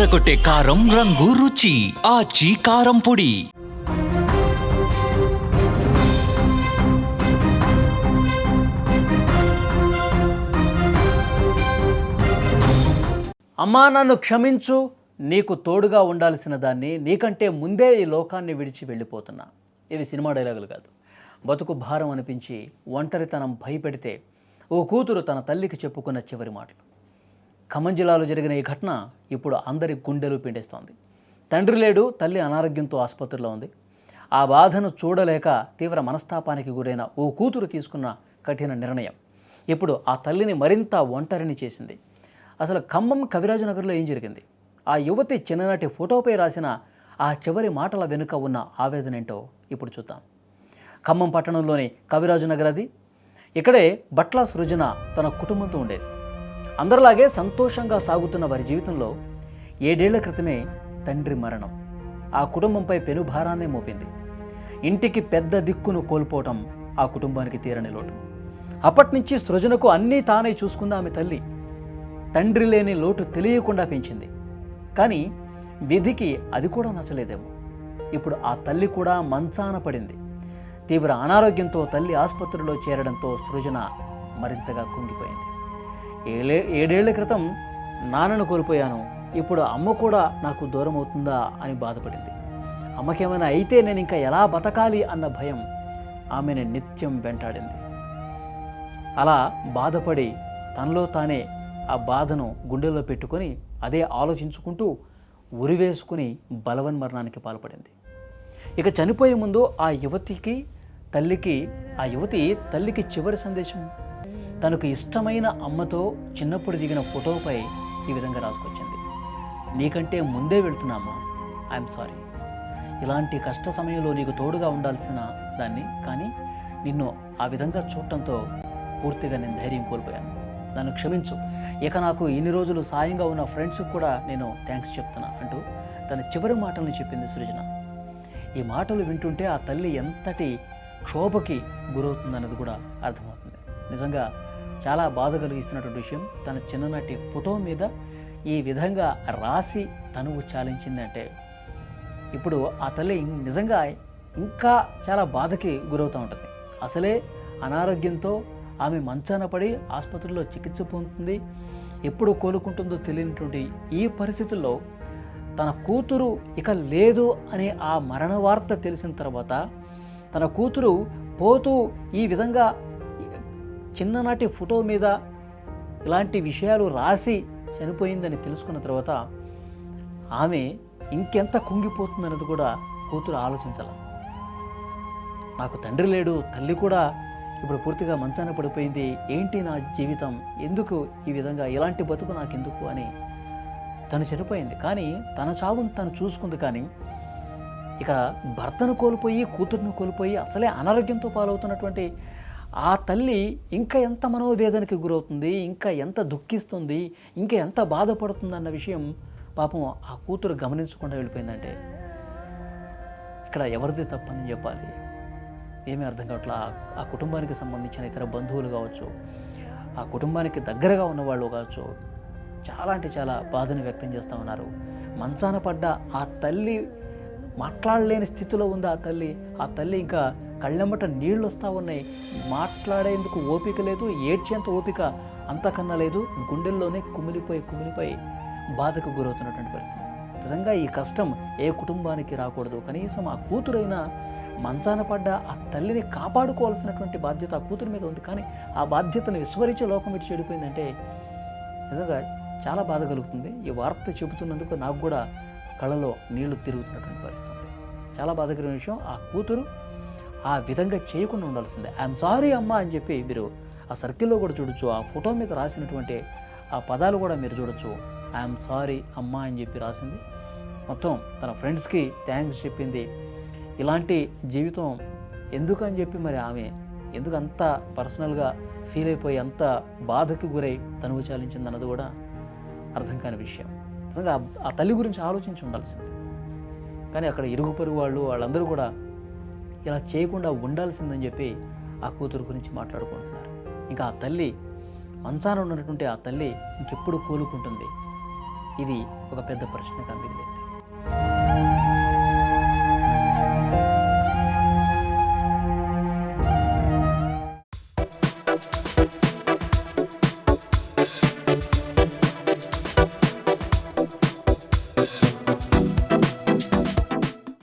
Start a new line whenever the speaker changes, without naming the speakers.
అదరగొట్టే కారం రంగు రుచి ఆచి కారం పొడి.
అమ్మా నన్ను క్షమించు, నీకు తోడుగా ఉండాల్సిన దాన్ని నీకంటే ముందే ఈ లోకాన్ని విడిచి వెళ్ళిపోతున్నా. ఇవి సినిమా డైలాగులు కాదు, బతుకు భారం అనిపించి ఒంటరితనం భయపెడితే ఓ కూతురు తన తల్లికి చెప్పుకున్న చివరి మాటలు. ఖమ్మం జిల్లాలో జరిగిన ఈ ఘటన ఇప్పుడు అందరి గుండెలు పిండేస్తోంది. తండ్రి లేడు, తల్లి అనారోగ్యంతో ఆసుపత్రిలో ఉంది. ఆ బాధను చూడలేక తీవ్ర మనస్తాపానికి గురైన ఓ కూతురు తీసుకున్న కఠిన నిర్ణయం ఇప్పుడు ఆ తల్లిని మరింత ఒంటరిని చేసింది. అసలు ఖమ్మం కవిరాజనగర్లో ఏం జరిగింది? ఆ యువతి చిన్ననాటి ఫోటోపై రాసిన ఆ చివరి మాటల వెనుక ఉన్న ఆవేదన ఏంటో ఇప్పుడు చూద్దాం. ఖమ్మం పట్టణంలోని కవిరాజనగర్ అది. ఇక్కడే బట్ల సృజన తన కుటుంబంతో ఉండేది. అందరిలాగే సంతోషంగా సాగుతున్న వారి జీవితంలో 7 ఏళ్ల క్రితమే తండ్రి మరణం ఆ కుటుంబంపై పెనుభారాన్నే మోపింది. ఇంటికి పెద్ద దిక్కును కోల్పోవటం ఆ కుటుంబానికి తీరని లోటు. అప్పటినుంచి సృజనకు అన్నీ తానే చూసుకుంది ఆమె తల్లి. తండ్రి లేని లోటు తెలియకుండా పెంచింది. కానీ విధికి అది కూడా నచ్చలేదేమో. ఇప్పుడు ఆ తల్లి కూడా మంచాన పడింది. తీవ్ర అనారోగ్యంతో తల్లి ఆసుపత్రిలో చేరడంతో సృజన మరింతగా కుంగిపోయింది. 7 ఏళ్ల క్రితం నాన్నను కోల్పోయాను, ఇప్పుడు అమ్మ కూడా నాకు దూరం అవుతుందా అని బాధపడింది. అమ్మకేమైనా అయితే నేను ఇంకా ఎలా బతకాలి అన్న భయం ఆమెను నిత్యం వెంటాడింది. అలా బాధపడి తనలో తానే ఆ బాధను గుండెల్లో పెట్టుకొని అదే ఆలోచించుకుంటూ ఉరివేసుకుని బలవన్మరణానికి పాల్పడింది. ఇక చనిపోయే ముందు ఆ యువతి తల్లికి చివరి సందేశం తనకు ఇష్టమైన అమ్మతో చిన్నప్పుడు దిగిన ఫోటోపై ఈ విధంగా రాసుకొచ్చింది. నీకంటే ముందే వెళ్తున్నామా, ఐఎమ్ సారీ. ఇలాంటి కష్ట సమయంలో నీకు తోడుగా ఉండాల్సిన దాన్ని, కానీ నిన్ను ఆ విధంగా చూడటంతో పూర్తిగా నేను ధైర్యం కోల్పోయాను. నన్ను క్షమించు. ఇక నాకు ఇన్ని రోజులు సాయంగా ఉన్న ఫ్రెండ్స్కి కూడా నేను థ్యాంక్స్ చెప్తున్నా అంటూ తన చివరి మాటలను చెప్పింది సృజన. ఈ మాటలు వింటుంటే ఆ తల్లి ఎంతటి క్షోభకి గురవుతుందన్నది కూడా అర్థమవుతుంది. నిజంగా చాలా బాధ కలిగిస్తున్నటువంటి విషయం. తన చిన్ననాటి ఫోటో మీద ఈ విధంగా రాసి తనువు చాలించిందంటే ఇప్పుడు ఆ తల్లి నిజంగా ఇంకా చాలా బాధకి గురవుతూ ఉంటుంది. అసలే అనారోగ్యంతో ఆమె మంచాన పడి ఆసుపత్రిలో చికిత్స పొందుతుంది. ఎప్పుడు కోలుకుంటుందో తెలియనటువంటి ఈ పరిస్థితుల్లో తన కూతురు ఇక లేదు అనే ఆ మరణ వార్త తెలిసిన తర్వాత తన కూతురు పోతూ ఈ విధంగా చిన్ననాటి ఫోటో మీద ఇలాంటి విషయాలు రాసి చనిపోయిందని తెలుసుకున్న తర్వాత ఆమె ఇంకెంత కుంగిపోతుందన్నది కూడా కూతురు ఆలోచించాల. నాకు తండ్రి లేడు, తల్లి కూడా ఇప్పుడు పూర్తిగా మంచాన పడిపోయింది, ఏంటి నా జీవితం, ఎందుకు ఈ విధంగా, ఇలాంటి బతుకు నాకు ఎందుకు అని తను చనిపోయింది. కానీ తన చావును తను చూసుకుంది. కానీ ఇక భర్తను కోల్పోయి కూతురును కోల్పోయి అసలే అనారోగ్యంతో పాలవుతున్నటువంటి ఆ తల్లి ఇంకా ఎంత మనోవేదనకి గురవుతుంది, ఇంకా ఎంత దుఃఖిస్తుంది, ఇంకా ఎంత బాధపడుతుంది అన్న విషయం పాపం ఆ కూతురు గమనించకుండా వెళ్ళిపోయిందంటే ఇక్కడ ఎవరిది తప్పని చెప్పాలి. ఏమీ అర్థం కావట్లా. ఆ కుటుంబానికి సంబంధించిన ఇతర బంధువులు కావచ్చు, ఆ కుటుంబానికి దగ్గరగా ఉన్నవాళ్ళు కావచ్చు, చాలా అంటే చాలా బాధను వ్యక్తం చేస్తూ ఉన్నారు. మంచాన పడ్డ ఆ తల్లి మాట్లాడలేని స్థితిలో ఉంది. ఆ తల్లి ఇంకా కళ్ళెమ్మట నీళ్ళు వస్తూ ఉన్నాయి. మాట్లాడేందుకు ఓపిక లేదు, ఏడ్చేంత ఓపిక అంతకన్నా లేదు. గుండెల్లోనే కుమిలిపోయి బాధకు గురవుతున్నటువంటి పరిస్థితి. నిజంగా ఈ కష్టం ఏ కుటుంబానికి రాకూడదు. కనీసం ఆ కూతురైనా మంచాన పడ్డ ఆ తల్లిని కాపాడుకోవాల్సినటువంటి బాధ్యత ఆ కూతురు మీద ఉంది. కానీ ఆ బాధ్యతను విస్మరించి లోకం ఇటు చెడిపోయిందంటే నిజంగా చాలా బాధ కలుగుతుంది. ఈ వార్త చెబుతున్నందుకు నాకు కూడా కళ్ళలో నీళ్లు తిరుగుతున్నటువంటి పరిస్థితి. చాలా బాధకరమైన విషయం. ఆ కూతురు ఆ విధంగా చేయకుండా ఉండాల్సిందే. ఐఎమ్ సారీ అమ్మా అని చెప్పి మీరు ఆ సర్కిల్లో కూడా చూడొచ్చు. ఆ ఫోటో మీద రాసినటువంటి ఆ పదాలు కూడా మీరు చూడొచ్చు. ఐఎమ్ సారీ అమ్మా అని చెప్పి రాసింది. మొత్తం తన ఫ్రెండ్స్కి థ్యాంక్స్ చెప్పింది. ఇలాంటి జీవితం ఎందుకని చెప్పి మరి ఆమె ఎందుకు అంత పర్సనల్గా ఫీల్ అయిపోయి అంత బాధకి గురై తనువు చాలించింది అన్నది కూడా అర్థం కాని విషయం. నిజంగా ఆ తల్లి గురించి ఆలోచించి ఉండాల్సింది. కానీ అక్కడ ఇరుగు పొరుగు వాళ్ళందరూ కూడా ఇలా చేయకుండా ఉండాల్సిందని చెప్పి ఆ కూతురు గురించి మాట్లాడుకుంటున్నారు. ఇంకా ఆ తల్లి మంచాన ఉన్నటువంటి ఆ తల్లి ఇంకెప్పుడు కోలుకుంటుంది, ఇది ఒక పెద్ద ప్రశ్నగా మిగిలింది.